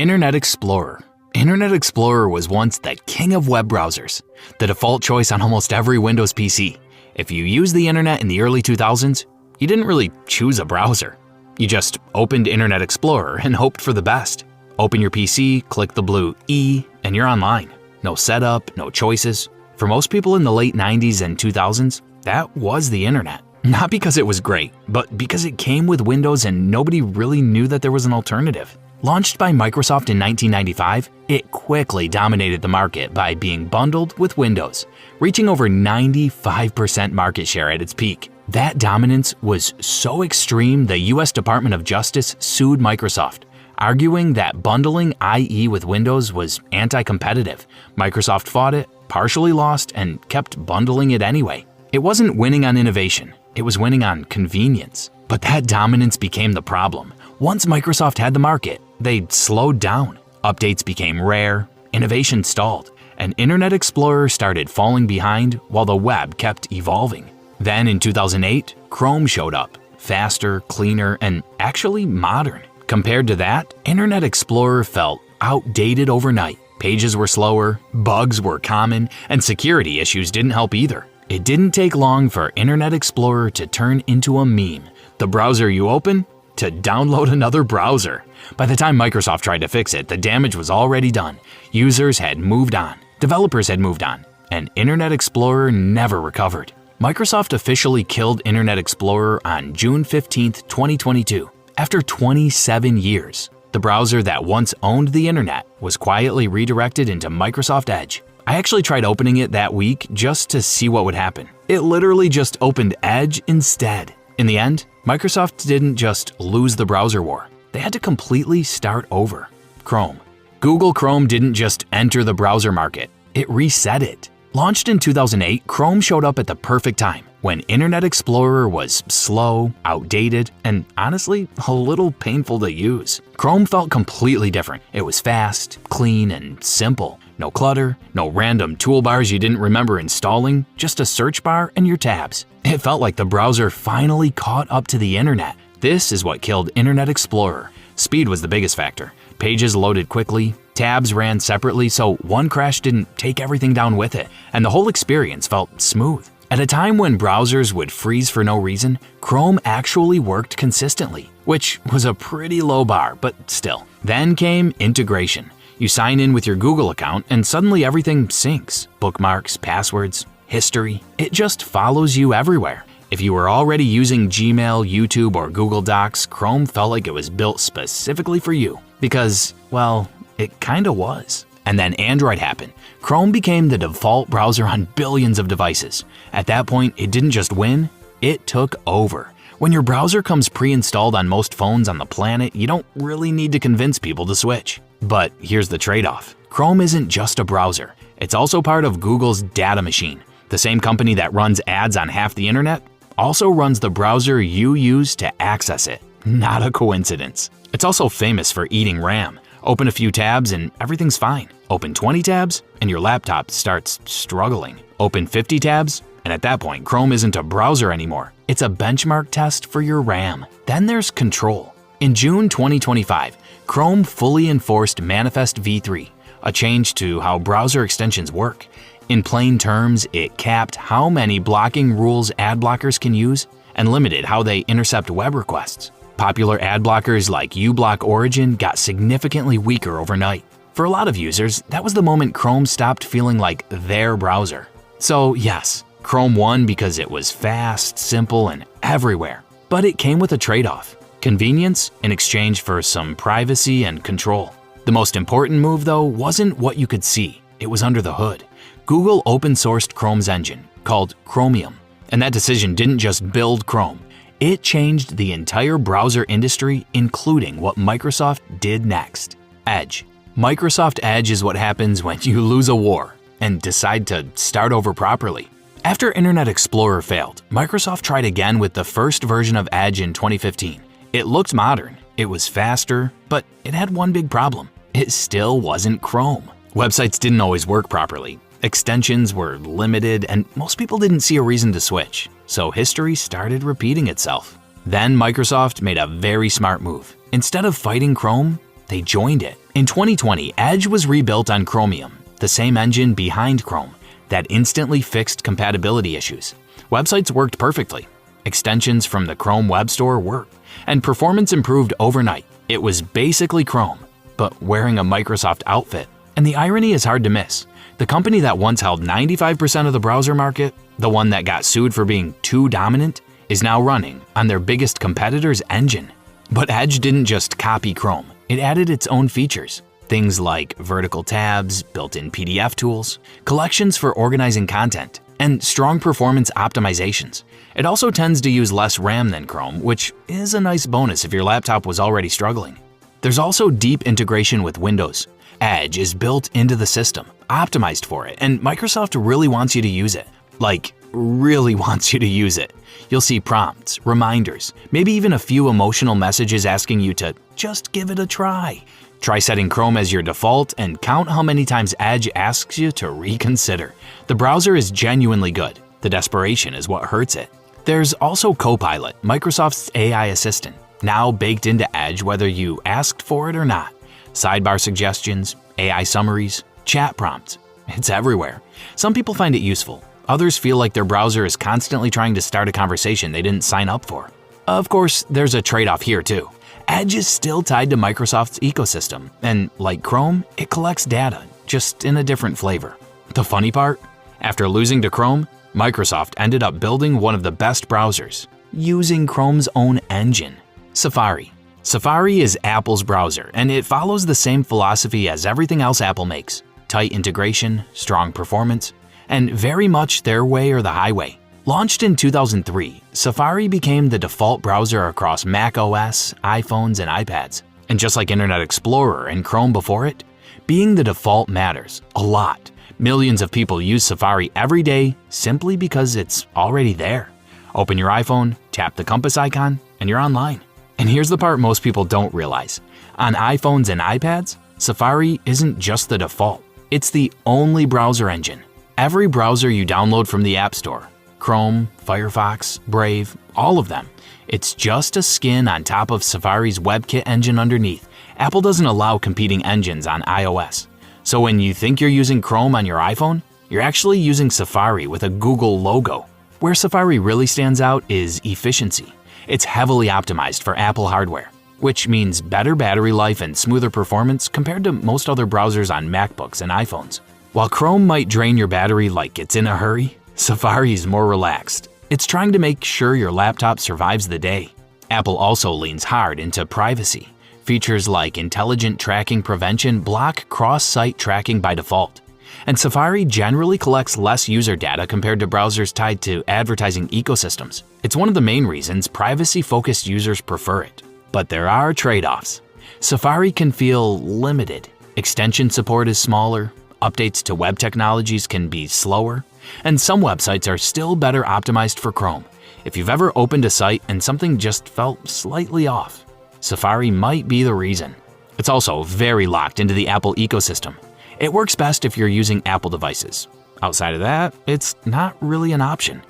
Internet Explorer. Internet Explorer was once the king of web browsers, the default choice on almost every Windows PC. If you used the internet in the early 2000s, you didn't really choose a browser. You just opened Internet Explorer and hoped for the best. Open your PC, click the blue E, and you're online. No setup, no choices. For most people in the late 90s and 2000s, that was the internet. Not because it was great, but because it came with Windows and nobody really knew that there was an alternative. Launched by Microsoft in 1995, it quickly dominated the market by being bundled with Windows, reaching over 95% market share at its peak. That dominance was so extreme the US Department of Justice sued Microsoft, arguing that bundling IE with Windows was anti-competitive. Microsoft fought it, partially lost, and kept bundling it anyway. It wasn't winning on innovation, it was winning on convenience. But that dominance became the problem. Once Microsoft had the market, they slowed down. Updates became rare, innovation stalled, and Internet Explorer started falling behind while the web kept evolving. Then in 2008, Chrome showed up, faster, cleaner, and actually modern. Compared to that, Internet Explorer felt outdated overnight. Pages were slower, bugs were common, and security issues didn't help either. It didn't take long for Internet Explorer to turn into a meme. The browser you open, to download another browser. By the time Microsoft tried to fix it, the damage was already done. Users had moved on, developers had moved on, and Internet Explorer never recovered. Microsoft officially killed Internet Explorer on June 15, 2022. After 27 years, the browser that once owned the internet was quietly redirected into Microsoft Edge. I actually tried opening it that week just to see what would happen. It literally just opened Edge instead. In the end, Microsoft didn't just lose the browser war. They had to completely start over. Chrome. Google Chrome didn't just enter the browser market, it reset it. Launched in 2008, Chrome showed up at the perfect time, when Internet Explorer was slow, outdated, and honestly, a little painful to use. Chrome felt completely different. It was fast, clean, and simple. No clutter, no random toolbars you didn't remember installing, just a search bar and your tabs. It felt like the browser finally caught up to the internet. This is what killed Internet Explorer. Speed was the biggest factor. Pages loaded quickly, tabs ran separately so one crash didn't take everything down with it, and the whole experience felt smooth. At a time when browsers would freeze for no reason, Chrome actually worked consistently, which was a pretty low bar, but still. Then came integration. You sign in with your Google account and suddenly everything syncs. Bookmarks, passwords, history. It just follows you everywhere. If you were already using Gmail, YouTube, or Google Docs, Chrome felt like it was built specifically for you. Because, well, it kinda was. And then Android happened. Chrome became the default browser on billions of devices. At that point, it didn't just win, it took over. When your browser comes pre-installed on most phones on the planet, you don't really need to convince people to switch. But here's the trade-off. Chrome isn't just a browser. It's also part of Google's data machine. The same company that runs ads on half the internet also runs the browser you use to access it. Not a coincidence. It's also famous for eating RAM. Open a few tabs and everything's fine. Open 20 tabs and your laptop starts struggling. Open 50 tabs and at that point, Chrome isn't a browser anymore. It's a benchmark test for your RAM. Then there's control. In June 2025, Chrome fully enforced Manifest v3, a change to how browser extensions work. In plain terms, it capped how many blocking rules ad blockers can use and limited how they intercept web requests. Popular ad blockers like uBlock Origin got significantly weaker overnight. For a lot of users, that was the moment Chrome stopped feeling like their browser. So yes, Chrome won because it was fast, simple, and everywhere. But it came with a trade-off. Convenience in exchange for some privacy and control. The most important move, though, wasn't what you could see. It was under the hood. Google open-sourced Chrome's engine, called Chromium. And that decision didn't just build Chrome. It changed the entire browser industry, including what Microsoft did next. Edge. Microsoft Edge is what happens when you lose a war and decide to start over properly. After Internet Explorer failed, Microsoft tried again with the first version of Edge in 2015. It looked modern, it was faster, but it had one big problem. It still wasn't Chrome. Websites didn't always work properly. Extensions were limited, and most people didn't see a reason to switch, so history started repeating itself. Then Microsoft made a very smart move. Instead of fighting Chrome, they joined it. In 2020, Edge was rebuilt on Chromium, the same engine behind Chrome, that instantly fixed compatibility issues. Websites worked perfectly. Extensions from the Chrome Web Store worked, and performance improved overnight. It was basically Chrome, but wearing a Microsoft outfit. And the irony is hard to miss. The company that once held 95% of the browser market, the one that got sued for being too dominant, is now running on their biggest competitor's engine. But Edge didn't just copy Chrome, it added its own features. Things like vertical tabs, built-in PDF tools, collections for organizing content, and strong performance optimizations. It also tends to use less RAM than Chrome, which is a nice bonus if your laptop was already struggling. There's also deep integration with Windows. Edge is built into the system, optimized for it, and Microsoft really wants you to use it. Like, really wants you to use it. You'll see prompts, reminders, maybe even a few emotional messages asking you to just give it a try. Try setting Chrome as your default and count how many times Edge asks you to reconsider. The browser is genuinely good. The desperation is what hurts it. There's also Copilot, Microsoft's AI assistant, now baked into Edge whether you asked for it or not. Sidebar suggestions, AI summaries, chat prompts. It's everywhere. Some people find it useful. Others feel like their browser is constantly trying to start a conversation they didn't sign up for. Of course, there's a trade-off here too. Edge is still tied to Microsoft's ecosystem, and like Chrome, it collects data, just in a different flavor. The funny part? After losing to Chrome, Microsoft ended up building one of the best browsers, using Chrome's own engine, Safari. Safari is Apple's browser, and it follows the same philosophy as everything else Apple makes: tight integration, strong performance, and very much their way or the highway. Launched in 2003, Safari became the default browser across Mac OS, iPhones, and iPads. And just like Internet Explorer and Chrome before it, being the default matters a lot. Millions of people use Safari every day simply because it's already there. Open your iPhone, tap the compass icon, and you're online. And here's the part most people don't realize. On iPhones and iPads, Safari isn't just the default. It's the only browser engine. Every browser you download from the App Store, Chrome, Firefox, Brave, all of them, it's just a skin on top of Safari's WebKit engine underneath. Apple doesn't allow competing engines on iOS. So when you think you're using Chrome on your iPhone, you're actually using Safari with a Google logo. Where Safari really stands out is efficiency. It's heavily optimized for Apple hardware, which means better battery life and smoother performance compared to most other browsers on MacBooks and iPhones. While Chrome might drain your battery like it's in a hurry, Safari's more relaxed. It's trying to make sure your laptop survives the day. Apple also leans hard into privacy. Features like intelligent tracking prevention block cross-site tracking by default. And Safari generally collects less user data compared to browsers tied to advertising ecosystems. It's one of the main reasons privacy-focused users prefer it. But there are trade-offs. Safari can feel limited. Extension support is smaller, updates to web technologies can be slower, and some websites are still better optimized for Chrome. If you've ever opened a site and something just felt slightly off, Safari might be the reason. It's also very locked into the Apple ecosystem. It works best if you're using Apple devices. Outside of that, it's not really an option.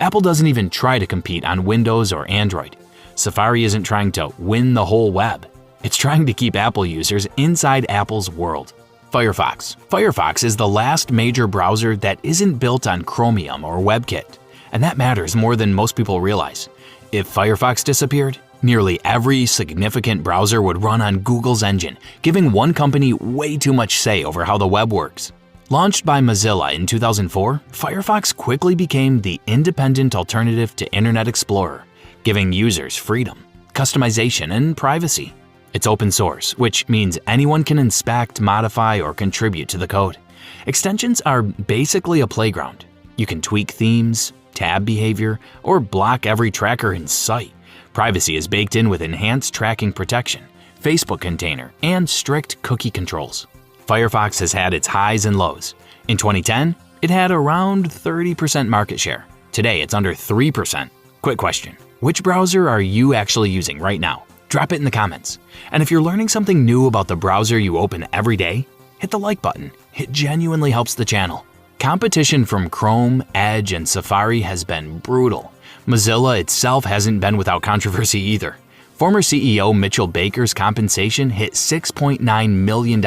Apple doesn't even try to compete on Windows or Android. Safari isn't trying to win the whole web. It's trying to keep Apple users inside Apple's world. Firefox. Firefox is the last major browser that isn't built on Chromium or WebKit, and that matters more than most people realize. If Firefox disappeared, nearly every significant browser would run on Google's engine, giving one company way too much say over how the web works. Launched by Mozilla in 2004, Firefox quickly became the independent alternative to Internet Explorer, giving users freedom, customization, and privacy. It's open source, which means anyone can inspect, modify, or contribute to the code. Extensions are basically a playground. You can tweak themes, tab behavior, or block every tracker in sight. Privacy is baked in with enhanced tracking protection, Facebook container, and strict cookie controls. Firefox has had its highs and lows. In 2010, it had around 30% market share. Today, it's under 3%. Quick question, which browser are you actually using right now? Drop it in the comments. And if you're learning something new about the browser you open every day, hit the like button. It genuinely helps the channel. Competition from Chrome, Edge, and Safari has been brutal. Mozilla itself hasn't been without controversy either. Former CEO Mitchell Baker's compensation hit $6.9 million in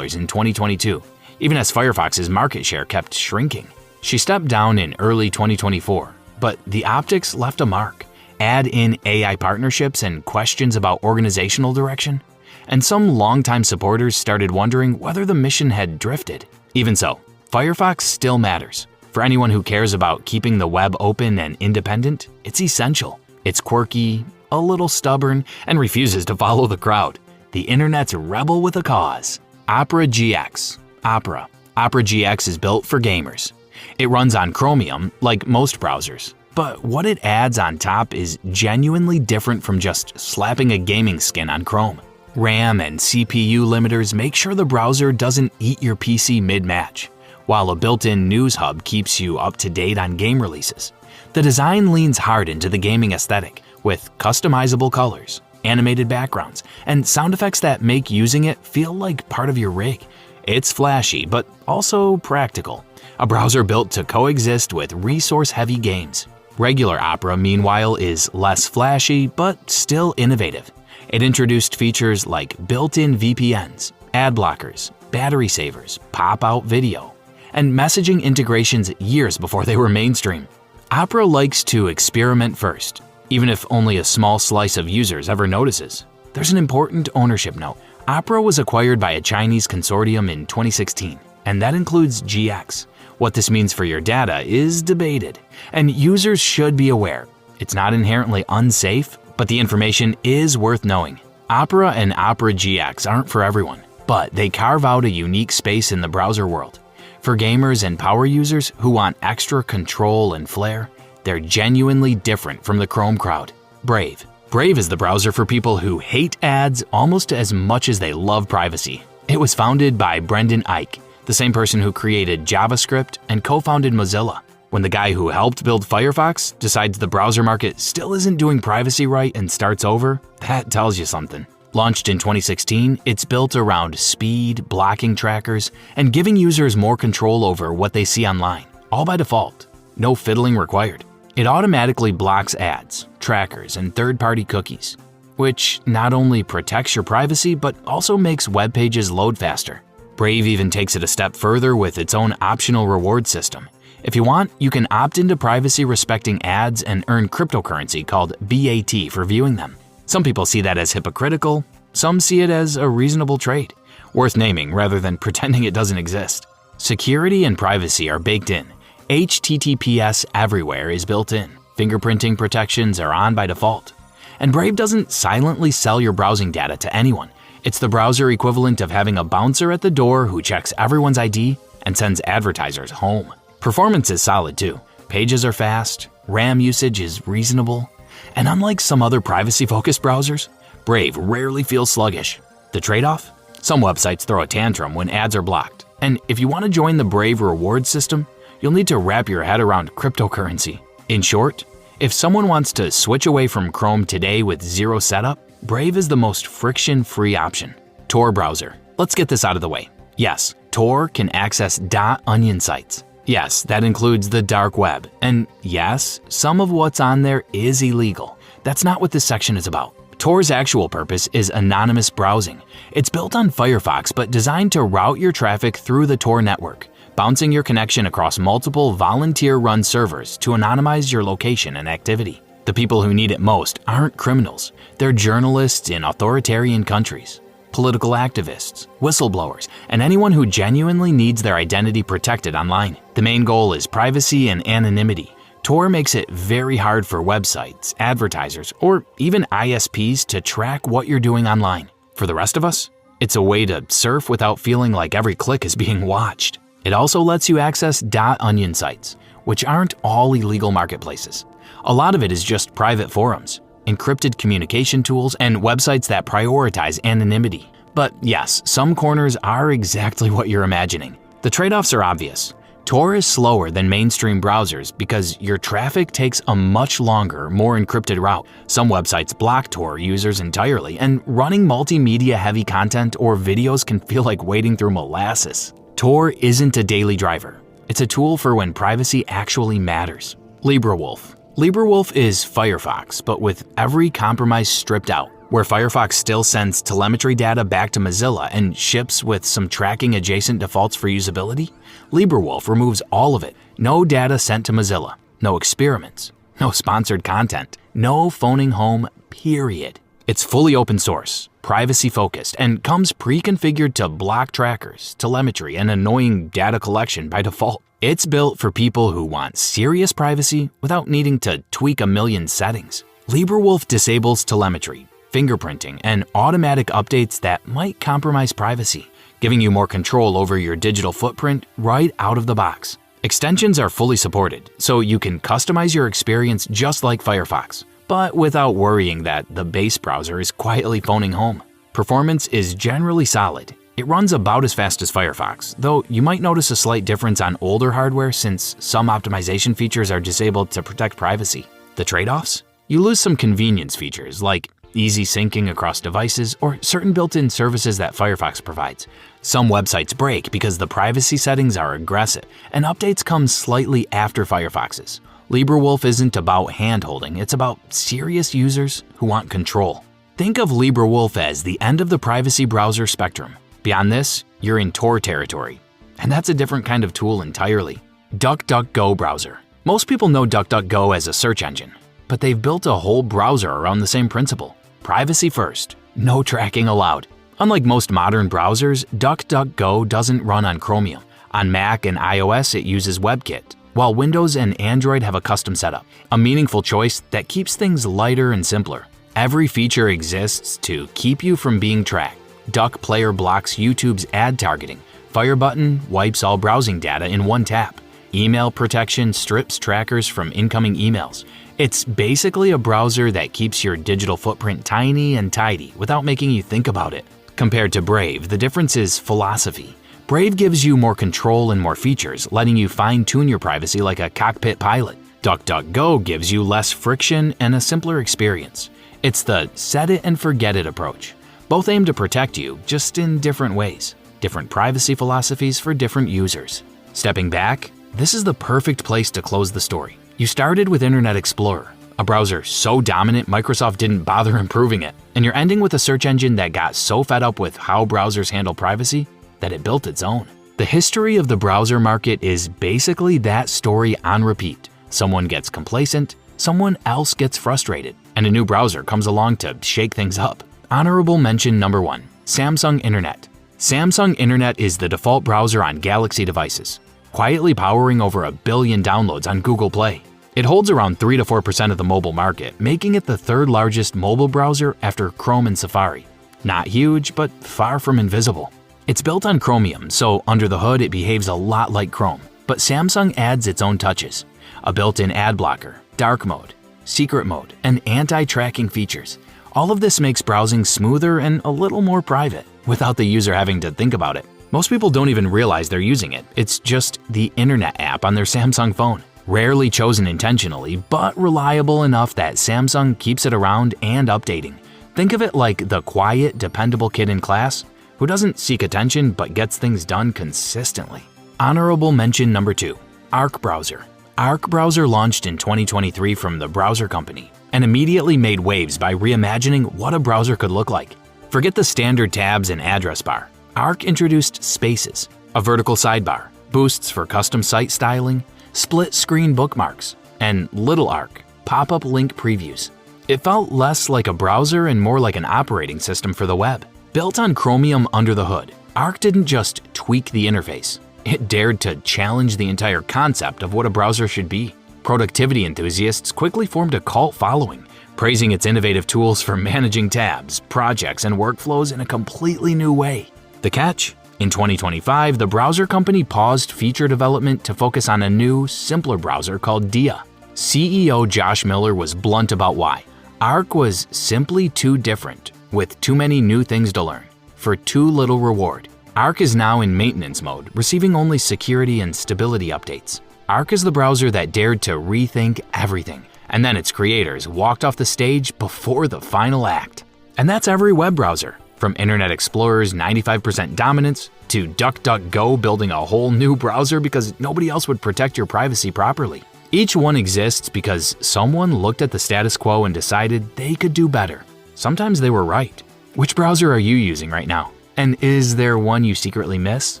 2022, even as Firefox's market share kept shrinking. She stepped down in early 2024, but the optics left a mark. Add in AI partnerships and questions about organizational direction, and some longtime supporters started wondering whether the mission had drifted. Even so, Firefox still matters. For anyone who cares about keeping the web open and independent, it's essential. It's quirky, a little stubborn, and refuses to follow the crowd. The internet's rebel with a cause. Opera GX. Opera GX is built for gamers. It runs on Chromium, like most browsers. But what it adds on top is genuinely different from just slapping a gaming skin on Chrome. RAM and CPU limiters make sure the browser doesn't eat your PC mid-match, while a built-in news hub keeps you up to date on game releases. The design leans hard into the gaming aesthetic, with customizable colors, animated backgrounds, and sound effects that make using it feel like part of your rig. It's flashy, but also practical. A browser built to coexist with resource-heavy games. Regular Opera, meanwhile, is less flashy, but still innovative. It introduced features like built-in VPNs, ad blockers, battery savers, pop-out video, and messaging integrations years before they were mainstream. Opera likes to experiment first, even if only a small slice of users ever notices. There's an important ownership note. Opera was acquired by a Chinese consortium in 2016, and that includes GX. What this means for your data is debated, and users should be aware. It's not inherently unsafe, but the information is worth knowing. Opera and Opera GX aren't for everyone, but they carve out a unique space in the browser world. For gamers and power users who want extra control and flair, they're genuinely different from the Chrome crowd. Brave. Brave is the browser for people who hate ads almost as much as they love privacy. It was founded by Brendan Eich, the same person who created JavaScript and co-founded Mozilla. When the guy who helped build Firefox decides the browser market still isn't doing privacy right and starts over, that tells you something. Launched in 2016, it's built around speed, blocking trackers, and giving users more control over what they see online, all by default. No fiddling required. It automatically blocks ads, trackers, and third-party cookies, which not only protects your privacy but also makes web pages load faster. Brave even takes it a step further with its own optional reward system. If you want, you can opt into privacy-respecting ads and earn cryptocurrency called BAT for viewing them. Some people see that as hypocritical, some see it as a reasonable trade, worth naming rather than pretending it doesn't exist. Security and privacy are baked in. HTTPS everywhere is built in. Fingerprinting protections are on by default. And Brave doesn't silently sell your browsing data to anyone. It's the browser equivalent of having a bouncer at the door who checks everyone's ID and sends advertisers home. Performance is solid too. Pages are fast, RAM usage is reasonable, and unlike some other privacy-focused browsers, Brave rarely feels sluggish. The trade-off? Some websites throw a tantrum when ads are blocked, and if you want to join the Brave reward system, you'll need to wrap your head around cryptocurrency. In short, if someone wants to switch away from Chrome today with zero setup, Brave is the most friction-free option. Tor browser. Let's get this out of the way. Yes, Tor can access .onion sites. Yes, that includes the dark web. And yes, some of what's on there is illegal. That's not what this section is about. Tor's actual purpose is anonymous browsing. It's built on Firefox but designed to route your traffic through the Tor network, bouncing your connection across multiple volunteer-run servers to anonymize your location and activity. The people who need it most aren't criminals. They're journalists in authoritarian countries, political activists, whistleblowers, and anyone who genuinely needs their identity protected online. The main goal is privacy and anonymity. Tor makes it very hard for websites, advertisers, or even ISPs to track what you're doing online. For the rest of us, it's a way to surf without feeling like every click is being watched. It also lets you access .onion sites, which aren't all illegal marketplaces. A lot of it is just private forums, encrypted communication tools, and websites that prioritize anonymity. But yes, some corners are exactly what you're imagining. The trade-offs are obvious. Tor is slower than mainstream browsers because your traffic takes a much longer, more encrypted route. Some websites block Tor users entirely, and running multimedia-heavy content or videos can feel like wading through molasses. Tor isn't a daily driver. It's a tool for when privacy actually matters. LibreWolf. LibreWolf is Firefox, but with every compromise stripped out. Where Firefox still sends telemetry data back to Mozilla and ships with some tracking adjacent defaults for usability, LibreWolf removes all of it. No data sent to Mozilla, no experiments, no sponsored content, no phoning home, period. It's fully open source, privacy-focused, and comes pre-configured to block trackers, telemetry, and annoying data collection by default. It's built for people who want serious privacy without needing to tweak a million settings. LibreWolf disables telemetry, fingerprinting, and automatic updates that might compromise privacy, giving you more control over your digital footprint right out of the box. Extensions are fully supported, so you can customize your experience just like Firefox, but without worrying that the base browser is quietly phoning home. Performance is generally solid. It runs about as fast as Firefox, though you might notice a slight difference on older hardware since some optimization features are disabled to protect privacy. The trade-offs? You lose some convenience features like easy syncing across devices or certain built-in services that Firefox provides. Some websites break because the privacy settings are aggressive, and updates come slightly after Firefox's. LibreWolf isn't about hand-holding, it's about serious users who want control. Think of LibreWolf as the end of the privacy browser spectrum. Beyond this, you're in Tor territory, and that's a different kind of tool entirely. DuckDuckGo browser. Most people know DuckDuckGo as a search engine, but they've built a whole browser around the same principle. Privacy first, no tracking allowed. Unlike most modern browsers, DuckDuckGo doesn't run on Chromium. On Mac and iOS, it uses WebKit, while Windows and Android have a custom setup, a meaningful choice that keeps things lighter and simpler. Every feature exists to keep you from being tracked. Duck Player blocks YouTube's ad targeting. Firebutton wipes all browsing data in one tap. Email protection strips trackers from incoming emails. It's basically a browser that keeps your digital footprint tiny and tidy without making you think about it. Compared to Brave, the difference is philosophy. Brave gives you more control and more features, letting you fine-tune your privacy like a cockpit pilot. DuckDuckGo gives you less friction and a simpler experience. It's the set it and forget it approach. Both aim to protect you, just in different ways. Different privacy philosophies for different users. Stepping back, this is the perfect place to close the story. You started with Internet Explorer, a browser so dominant Microsoft didn't bother improving it, and you're ending with a search engine that got so fed up with how browsers handle privacy that it built its own. The history of the browser market is basically that story on repeat. Someone gets complacent, someone else gets frustrated, and a new browser comes along to shake things up. Honorable mention number 1, Samsung Internet. Samsung Internet is the default browser on Galaxy devices, quietly powering over 1 billion downloads on Google Play. It holds around 3 to 4% of the mobile market, making it the third largest mobile browser after Chrome and Safari. Not huge, but far from invisible. It's built on Chromium, so under the hood it behaves a lot like Chrome, but Samsung adds its own touches. A built-in ad blocker, dark mode, secret mode, and anti-tracking features. All of this makes browsing smoother and a little more private, without the user having to think about it. Most people don't even realize they're using it. It's just the Internet app on their Samsung phone. Rarely chosen intentionally, but reliable enough that Samsung keeps it around and updating. Think of it like the quiet, dependable kid in class who doesn't seek attention but gets things done consistently. Honorable mention number 2, Arc Browser. Arc Browser launched in 2023 from the Browser Company and immediately made waves by reimagining what a browser could look like. Forget the standard tabs and address bar. Arc introduced Spaces, a vertical sidebar, boosts for custom site styling, split-screen bookmarks, and Little Arc, pop-up link previews. It felt less like a browser and more like an operating system for the web. Built on Chromium under the hood, Arc didn't just tweak the interface. It dared to challenge the entire concept of what a browser should be. Productivity enthusiasts quickly formed a cult following, praising its innovative tools for managing tabs, projects, and workflows in a completely new way. The catch? In 2025, the Browser Company paused feature development to focus on a new, simpler browser called Dia. CEO Josh Miller was blunt about why. Arc was simply too different, with too many new things to learn, for too little reward. Arc is now in maintenance mode, receiving only security and stability updates. Arc is the browser that dared to rethink everything, and then its creators walked off the stage before the final act. And that's every web browser. From Internet Explorer's 95% dominance to DuckDuckGo building a whole new browser because nobody else would protect your privacy properly. Each one exists because someone looked at the status quo and decided they could do better. sometimes they were right. Which browser are you using right now? And is there one you secretly miss?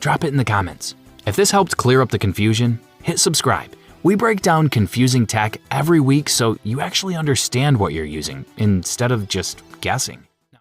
Drop it in the comments. If this helped clear up the confusion, hit subscribe. We break down confusing tech every week so you actually understand what you're using instead of just guessing.